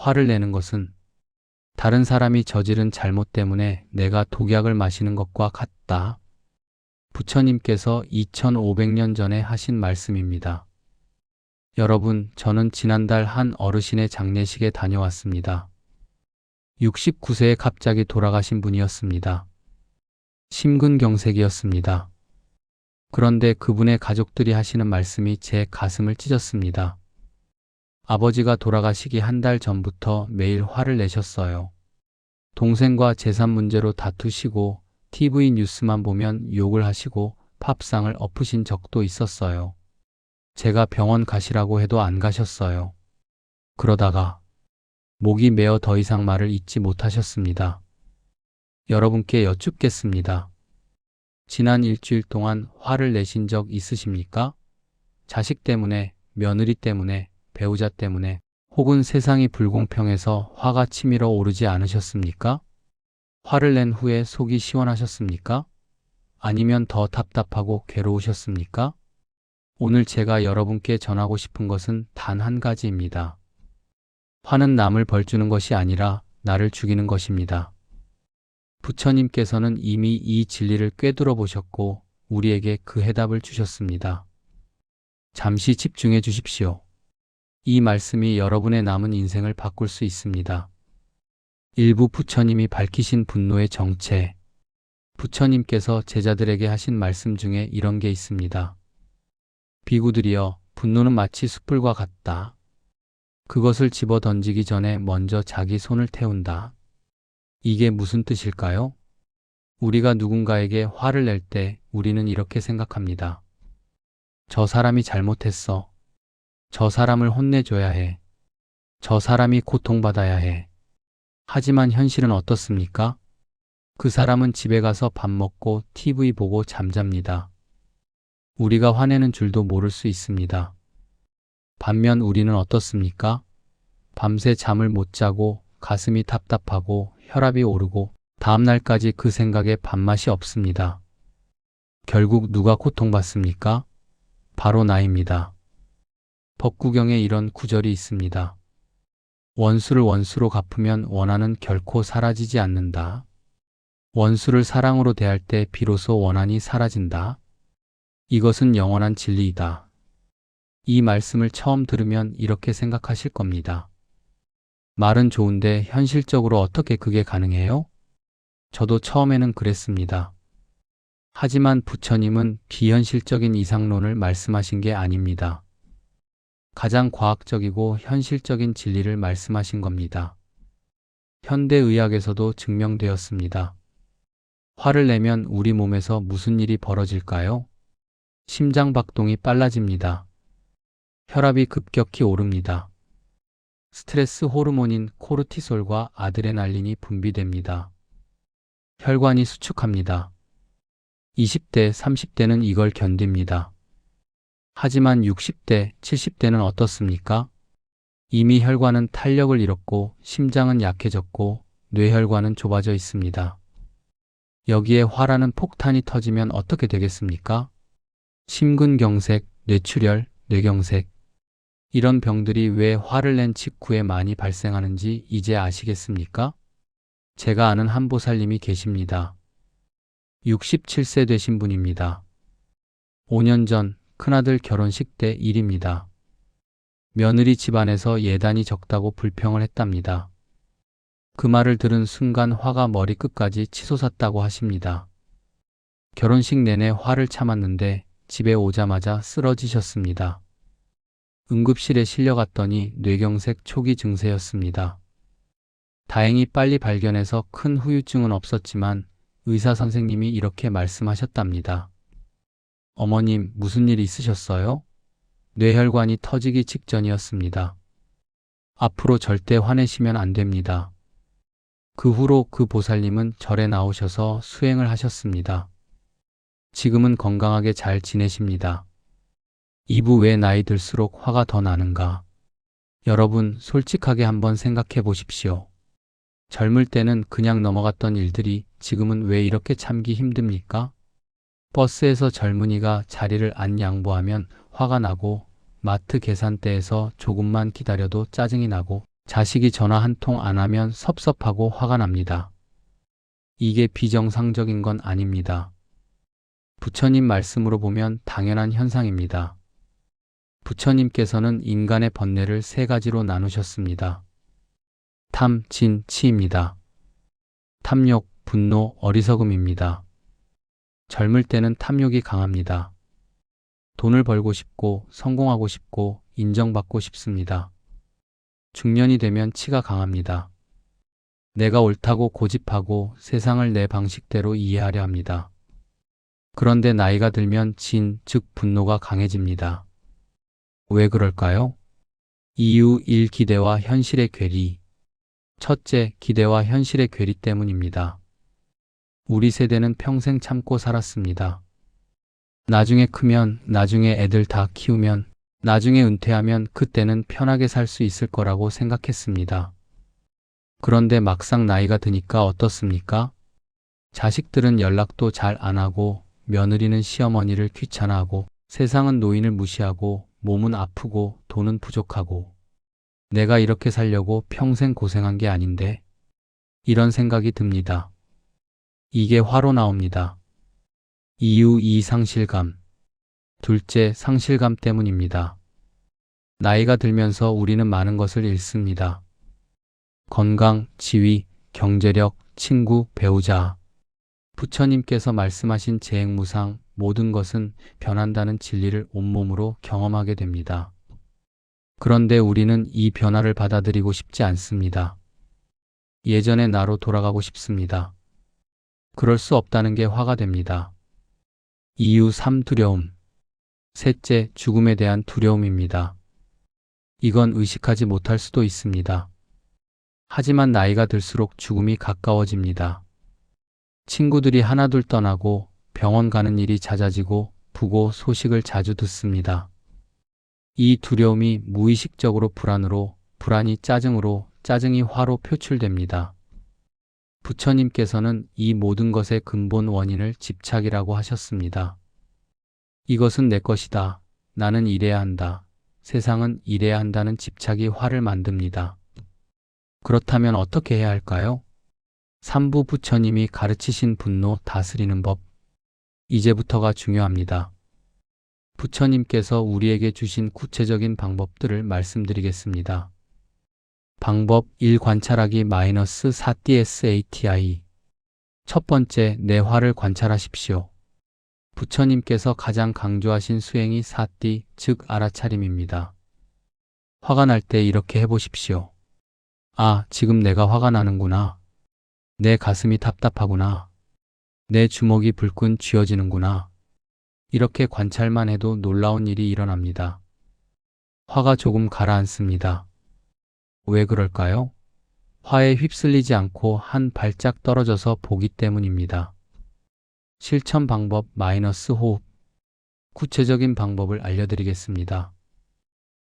화를 내는 것은 다른 사람이 저지른 잘못 때문에 내가 독약을 마시는 것과 같다. 부처님께서 2500년 전에 하신 말씀입니다. 여러분, 저는 지난달 한 어르신의 장례식에 다녀왔습니다. 69세에 갑자기 돌아가신 분이었습니다. 심근경색이었습니다. 그런데 그분의 가족들이 하시는 말씀이 제 가슴을 찢었습니다. 아버지가 돌아가시기 한 달 전부터 매일 화를 내셨어요. 동생과 재산 문제로 다투시고 TV 뉴스만 보면 욕을 하시고 팝상을 엎으신 적도 있었어요. 제가 병원 가시라고 해도 안 가셨어요. 그러다가 목이 메어 더 이상 말을 잇지 못하셨습니다. 여러분께 여쭙겠습니다. 지난 일주일 동안 화를 내신 적 있으십니까? 자식 때문에, 며느리 때문에, 배우자 때문에, 혹은 세상이 불공평해서 화가 치밀어 오르지 않으셨습니까? 화를 낸 후에 속이 시원하셨습니까? 아니면 더 답답하고 괴로우셨습니까? 오늘 제가 여러분께 전하고 싶은 것은 단 한 가지입니다. 화는 남을 벌주는 것이 아니라 나를 죽이는 것입니다. 부처님께서는 이미 이 진리를 꿰뚫어 보셨고 우리에게 그 해답을 주셨습니다. 잠시 집중해 주십시오. 이 말씀이 여러분의 남은 인생을 바꿀 수 있습니다. 일부 부처님이 밝히신 분노의 정체. 부처님께서 제자들에게 하신 말씀 중에 이런 게 있습니다. 비구들이여, 분노는 마치 숯불과 같다. 그것을 집어 던지기 전에 먼저 자기 손을 태운다. 이게 무슨 뜻일까요? 우리가 누군가에게 화를 낼 때 우리는 이렇게 생각합니다. 저 사람이 잘못했어. 저 사람을 혼내줘야 해. 저 사람이 고통받아야 해. 하지만 현실은 어떻습니까? 그 사람은 집에 가서 밥 먹고 TV 보고 잠잡니다. 우리가 화내는 줄도 모를 수 있습니다. 반면 우리는 어떻습니까? 밤새 잠을 못 자고 가슴이 답답하고 혈압이 오르고 다음날까지 그 생각에 밥맛이 없습니다. 결국 누가 고통받습니까? 바로 나입니다. 법구경에 이런 구절이 있습니다. 원수를 원수로 갚으면 원한은 결코 사라지지 않는다. 원수를 사랑으로 대할 때 비로소 원한이 사라진다. 이것은 영원한 진리이다. 이 말씀을 처음 들으면 이렇게 생각하실 겁니다. 말은 좋은데 현실적으로 어떻게 그게 가능해요? 저도 처음에는 그랬습니다. 하지만 부처님은 비현실적인 이상론을 말씀하신 게 아닙니다. 가장 과학적이고 현실적인 진리를 말씀하신 겁니다. 현대의학에서도 증명되었습니다. 화를 내면 우리 몸에서 무슨 일이 벌어질까요? 심장박동이 빨라집니다. 혈압이 급격히 오릅니다. 스트레스 호르몬인 코르티솔과 아드레날린이 분비됩니다. 혈관이 수축합니다. 20대, 30대는 이걸 견딥니다. 하지만 60대, 70대는 어떻습니까? 이미 혈관은 탄력을 잃었고 심장은 약해졌고 뇌혈관은 좁아져 있습니다. 여기에 화라는 폭탄이 터지면 어떻게 되겠습니까? 심근경색, 뇌출혈, 뇌경색. 이런 병들이 왜 화를 낸 직후에 많이 발생하는지 이제 아시겠습니까? 제가 아는 한 보살님이 계십니다. 67세 되신 분입니다. 5년 전 큰아들 결혼식 때 일입니다. 며느리 집안에서 예단이 적다고 불평을 했답니다. 그 말을 들은 순간 화가 머리끝까지 치솟았다고 하십니다. 결혼식 내내 화를 참았는데 집에 오자마자 쓰러지셨습니다. 응급실에 실려갔더니 뇌경색 초기 증세였습니다. 다행히 빨리 발견해서 큰 후유증은 없었지만 의사 선생님이 이렇게 말씀하셨답니다. 어머님, 무슨 일 있으셨어요? 뇌혈관이 터지기 직전이었습니다. 앞으로 절대 화내시면 안 됩니다. 그 후로 그 보살님은 절에 나오셔서 수행을 하셨습니다. 지금은 건강하게 잘 지내십니다. 이부 왜 나이 들수록 화가 더 나는가? 여러분, 솔직하게 한번 생각해 보십시오. 젊을 때는 그냥 넘어갔던 일들이 지금은 왜 이렇게 참기 힘듭니까? 버스에서 젊은이가 자리를 안 양보하면 화가 나고, 마트 계산대에서 조금만 기다려도 짜증이 나고, 자식이 전화 한 통 안 하면 섭섭하고 화가 납니다. 이게 비정상적인 건 아닙니다. 부처님 말씀으로 보면 당연한 현상입니다. 부처님께서는 인간의 번뇌를 세 가지로 나누셨습니다. 탐, 진, 치입니다. 탐욕, 분노, 어리석음입니다. 젊을 때는 탐욕이 강합니다. 돈을 벌고 싶고 성공하고 싶고 인정받고 싶습니다. 중년이 되면 치가 강합니다. 내가 옳다고 고집하고 세상을 내 방식대로 이해하려 합니다. 그런데 나이가 들면 진, 즉 분노가 강해집니다. 왜 그럴까요? 이유 1. 기대와 현실의 괴리. 첫째, 기대와 현실의 괴리 때문입니다. 우리 세대는 평생 참고 살았습니다. 나중에 크면, 나중에 애들 다 키우면, 나중에 은퇴하면 그때는 편하게 살 수 있을 거라고 생각했습니다. 그런데 막상 나이가 드니까 어떻습니까? 자식들은 연락도 잘 안 하고, 며느리는 시어머니를 귀찮아하고, 세상은 노인을 무시하고, 몸은 아프고, 돈은 부족하고, 내가 이렇게 살려고 평생 고생한 게 아닌데, 이런 생각이 듭니다. 이게 화로 나옵니다. 이유 2. 상실감. 둘째, 상실감 때문입니다. 나이가 들면서 우리는 많은 것을 잃습니다. 건강, 지위, 경제력, 친구, 배우자. 부처님께서 말씀하신 재행무상 모든 것은 변한다는 진리를 온몸으로 경험하게 됩니다. 그런데 우리는 이 변화를 받아들이고 싶지 않습니다. 예전의 나로 돌아가고 싶습니다. 그럴 수 없다는 게 화가 됩니다. 이유 3. 두려움. 셋째, 죽음에 대한 두려움입니다. 이건 의식하지 못할 수도 있습니다. 하지만 나이가 들수록 죽음이 가까워집니다. 친구들이 하나둘 떠나고 병원 가는 일이 잦아지고 부고 소식을 자주 듣습니다. 이 두려움이 무의식적으로 불안으로, 불안이 짜증으로, 짜증이 화로 표출됩니다. 부처님께서는 이 모든 것의 근본 원인을 집착이라고 하셨습니다. 이것은 내 것이다. 나는 이래야 한다. 세상은 이래야 한다는 집착이 화를 만듭니다. 그렇다면 어떻게 해야 할까요? 3부 부처님이 가르치신 분노 다스리는 법. 이제부터가 중요합니다. 부처님께서 우리에게 주신 구체적인 방법들을 말씀드리겠습니다. 방법 1. 관찰하기 -4DSATI. 첫 번째, 내 화를 관찰하십시오. 부처님께서 가장 강조하신 수행이 4D, 즉 알아차림입니다. 화가 날 때 이렇게 해보십시오. 아, 지금 내가 화가 나는구나. 내 가슴이 답답하구나. 내 주먹이 불끈 쥐어지는구나. 이렇게 관찰만 해도 놀라운 일이 일어납니다. 화가 조금 가라앉습니다. 왜 그럴까요? 화에 휩쓸리지 않고 한 발짝 떨어져서 보기 때문입니다. 실천 방법 -호흡. 구체적인 방법을 알려드리겠습니다.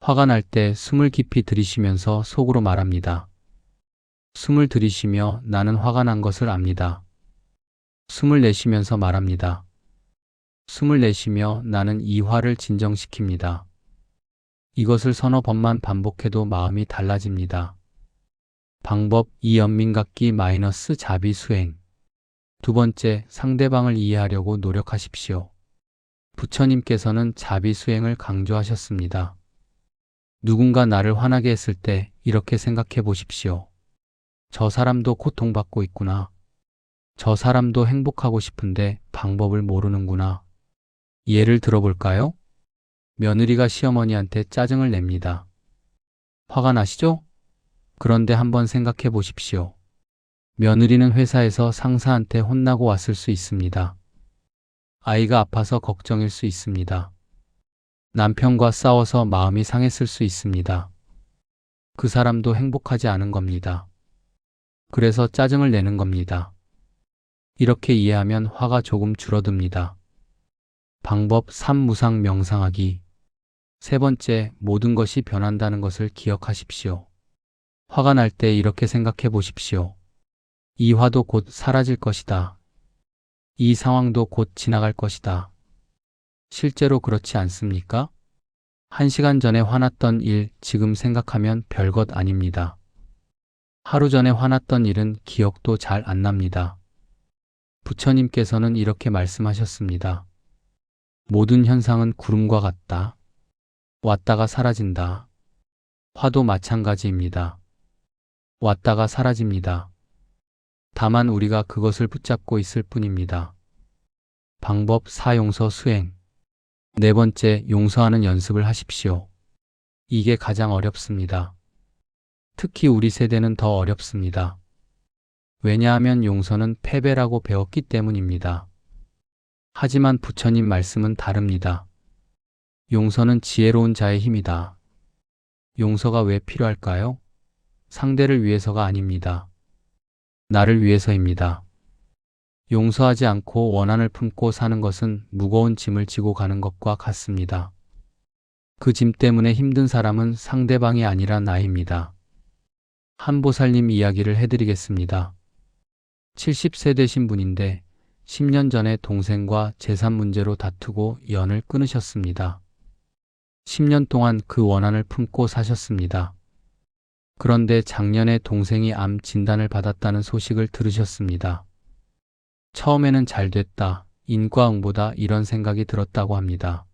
화가 날 때 숨을 깊이 들이쉬면서 속으로 말합니다. 숨을 들이쉬며 나는 화가 난 것을 압니다. 숨을 내쉬면서 말합니다. 숨을 내쉬며 나는 이 화를 진정시킵니다. 이것을 서너 번만 반복해도 마음이 달라집니다. 방법 2. 연민갖기 -자비 수행. 두 번째, 상대방을 이해하려고 노력하십시오. 부처님께서는 자비 수행을 강조하셨습니다. 누군가 나를 화나게 했을 때 이렇게 생각해 보십시오. 저 사람도 고통받고 있구나. 저 사람도 행복하고 싶은데 방법을 모르는구나. 예를 들어볼까요? 며느리가 시어머니한테 짜증을 냅니다. 화가 나시죠? 그런데 한번 생각해 보십시오. 며느리는 회사에서 상사한테 혼나고 왔을 수 있습니다. 아이가 아파서 걱정일 수 있습니다. 남편과 싸워서 마음이 상했을 수 있습니다. 그 사람도 행복하지 않은 겁니다. 그래서 짜증을 내는 겁니다. 이렇게 이해하면 화가 조금 줄어듭니다. 방법 3. 무상 명상하기. 세 번째, 모든 것이 변한다는 것을 기억하십시오. 화가 날 때 이렇게 생각해 보십시오. 이 화도 곧 사라질 것이다. 이 상황도 곧 지나갈 것이다. 실제로 그렇지 않습니까? 1시간 전에 화났던 일 지금 생각하면 별것 아닙니다. 하루 전에 화났던 일은 기억도 잘 안 납니다. 부처님께서는 이렇게 말씀하셨습니다. 모든 현상은 구름과 같다. 왔다가 사라진다. 화도 마찬가지입니다. 왔다가 사라집니다. 다만 우리가 그것을 붙잡고 있을 뿐입니다. 방법 4. 용서 수행. 네 번째, 용서하는 연습을 하십시오. 이게 가장 어렵습니다. 특히 우리 세대는 더 어렵습니다. 왜냐하면 용서는 패배라고 배웠기 때문입니다. 하지만 부처님 말씀은 다릅니다. 용서는 지혜로운 자의 힘이다. 용서가 왜 필요할까요? 상대를 위해서가 아닙니다. 나를 위해서입니다. 용서하지 않고 원한을 품고 사는 것은 무거운 짐을 지고 가는 것과 같습니다. 그 짐 때문에 힘든 사람은 상대방이 아니라 나입니다. 한 보살님 이야기를 해드리겠습니다. 70세 되신 분인데 10년 전에 동생과 재산 문제로 다투고 연을 끊으셨습니다. 10년 동안 그 원한을 품고 사셨습니다. 그런데 작년에 동생이 암 진단을 받았다는 소식을 들으셨습니다. 처음에는 잘 됐다, 인과응보다 이런 생각이 들었다고 합니다.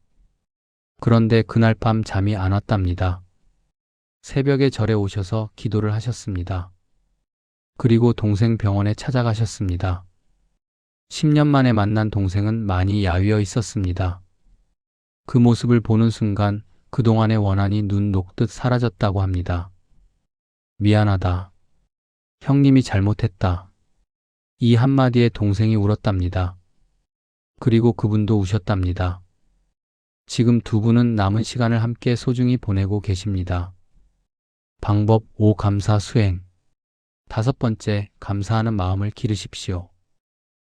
그런데 그날 밤 잠이 안 왔답니다. 새벽에 절에 오셔서 기도를 하셨습니다. 그리고 동생 병원에 찾아가셨습니다. 10년 만에 만난 동생은 많이 야위어 있었습니다. 그 모습을 보는 순간 그동안의 원한이 눈 녹듯 사라졌다고 합니다. 미안하다. 형님이 잘못했다. 이 한마디에 동생이 울었답니다. 그리고 그분도 우셨답니다. 지금 두 분은 남은 시간을 함께 소중히 보내고 계십니다. 방법 5. 감사 수행. 5번째, 감사하는 마음을 기르십시오.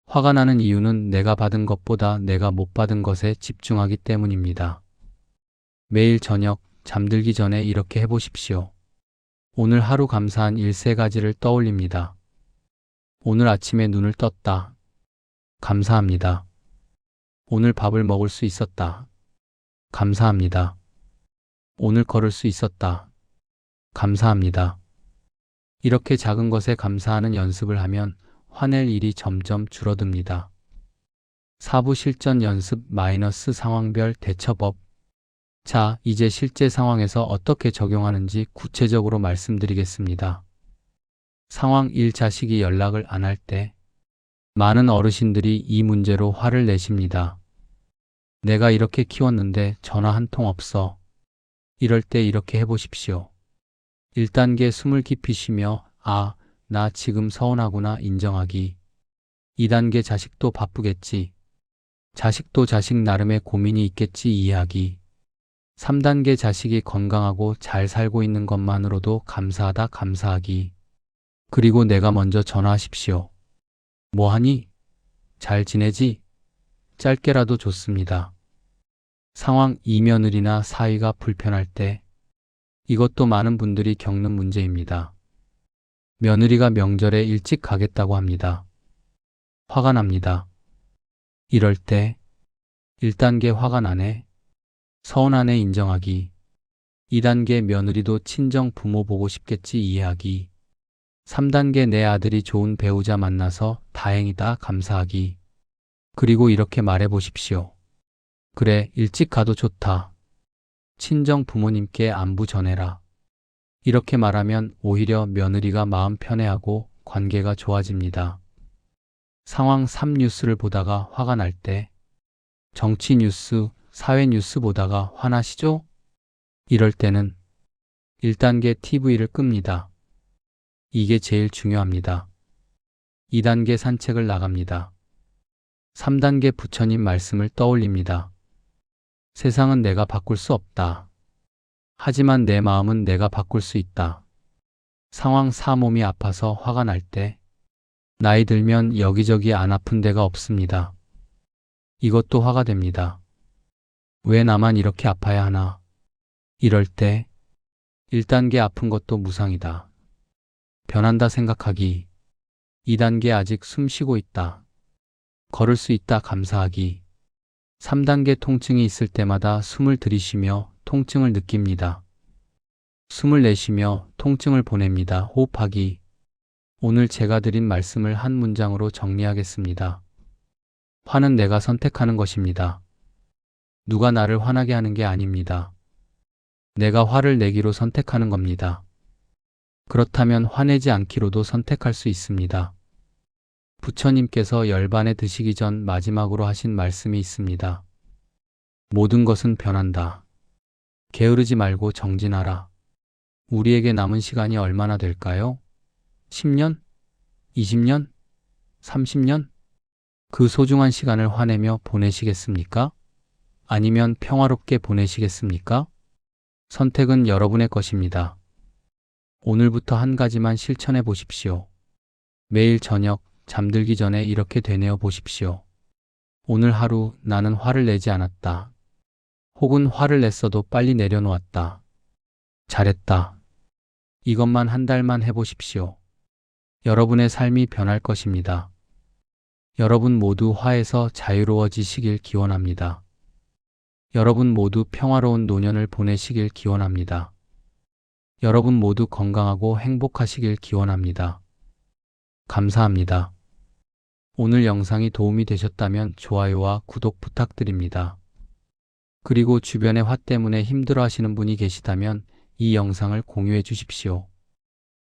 화가 나는 이유는 내가 받은 것보다 내가 못 받은 것에 집중하기 때문입니다. 매일 저녁 잠들기 전에 이렇게 해보십시오. 오늘 하루 감사한 일 3가지를 떠올립니다. 오늘 아침에 눈을 떴다. 감사합니다. 오늘 밥을 먹을 수 있었다. 감사합니다. 오늘 걸을 수 있었다. 감사합니다. 이렇게 작은 것에 감사하는 연습을 하면 화낼 일이 점점 줄어듭니다. 4부 실전 연습 마이너스 상황별 대처법. 자, 이제 실제 상황에서 어떻게 적용하는지 구체적으로 말씀드리겠습니다. 상황 1. 자식이 연락을 안 할 때. 많은 어르신들이 이 문제로 화를 내십니다. 내가 이렇게 키웠는데 전화 한 통 없어. 이럴 때 이렇게 해보십시오. 1단계 숨을 깊이 쉬며 아, 나 지금 서운하구나 인정하기. 2단계 자식도 바쁘겠지. 자식도 자식 나름의 고민이 있겠지 이해하기. 3단계 자식이 건강하고 잘 살고 있는 것만으로도 감사하다 감사하기. 그리고 내가 먼저 전화하십시오. 뭐하니? 잘 지내지? 짧게라도 좋습니다. 상황 2. 며느리나 사위가 불편할 때. 이것도 많은 분들이 겪는 문제입니다. 며느리가 명절에 일찍 가겠다고 합니다. 화가 납니다. 이럴 때 1단계 화가 나네. 서운하네 인정하기. 2단계 며느리도 친정 부모 보고 싶겠지 이해하기. 3단계 내 아들이 좋은 배우자 만나서 다행이다 감사하기. 그리고 이렇게 말해 보십시오. 그래, 일찍 가도 좋다. 친정 부모님께 안부 전해라. 이렇게 말하면 오히려 며느리가 마음 편해하고 관계가 좋아집니다. 상황 3. 뉴스를 보다가 화가 날 때. 정치 뉴스, 사회 뉴스 보다가 화나시죠? 이럴 때는 1단계 TV를 끕니다. 이게 제일 중요합니다. 2단계 산책을 나갑니다. 3단계 부처님 말씀을 떠올립니다. 세상은 내가 바꿀 수 없다. 하지만 내 마음은 내가 바꿀 수 있다. 상황 4. 몸이 아파서 화가 날 때. 나이 들면 여기저기 안 아픈 데가 없습니다. 이것도 화가 됩니다. 왜 나만 이렇게 아파야 하나? 이럴 때 1단계 아픈 것도 무상이다. 변한다 생각하기. 2단계 아직 숨 쉬고 있다. 걸을 수 있다 감사하기. 3단계 통증이 있을 때마다 숨을 들이쉬며 통증을 느낍니다. 숨을 내쉬며 통증을 보냅니다. 호흡하기. 오늘 제가 드린 말씀을 한 문장으로 정리하겠습니다. 화는 내가 선택하는 것입니다. 누가 나를 화나게 하는 게 아닙니다. 내가 화를 내기로 선택하는 겁니다. 그렇다면 화내지 않기로도 선택할 수 있습니다. 부처님께서 열반에 드시기 전 마지막으로 하신 말씀이 있습니다. 모든 것은 변한다. 게으르지 말고 정진하라. 우리에게 남은 시간이 얼마나 될까요? 10년? 20년? 30년? 그 소중한 시간을 화내며 보내시겠습니까? 아니면 평화롭게 보내시겠습니까? 선택은 여러분의 것입니다. 오늘부터 한 가지만 실천해 보십시오. 매일 저녁 잠들기 전에 이렇게 되뇌어 보십시오. 오늘 하루 나는 화를 내지 않았다. 혹은 화를 냈어도 빨리 내려놓았다. 잘했다. 이것만 한 달만 해보십시오. 여러분의 삶이 변할 것입니다. 여러분 모두 화에서 자유로워지시길 기원합니다. 여러분 모두 평화로운 노년을 보내시길 기원합니다. 여러분 모두 건강하고 행복하시길 기원합니다. 감사합니다. 오늘 영상이 도움이 되셨다면 좋아요와 구독 부탁드립니다. 그리고 주변에 화 때문에 힘들어 하시는 분이 계시다면 이 영상을 공유해 주십시오.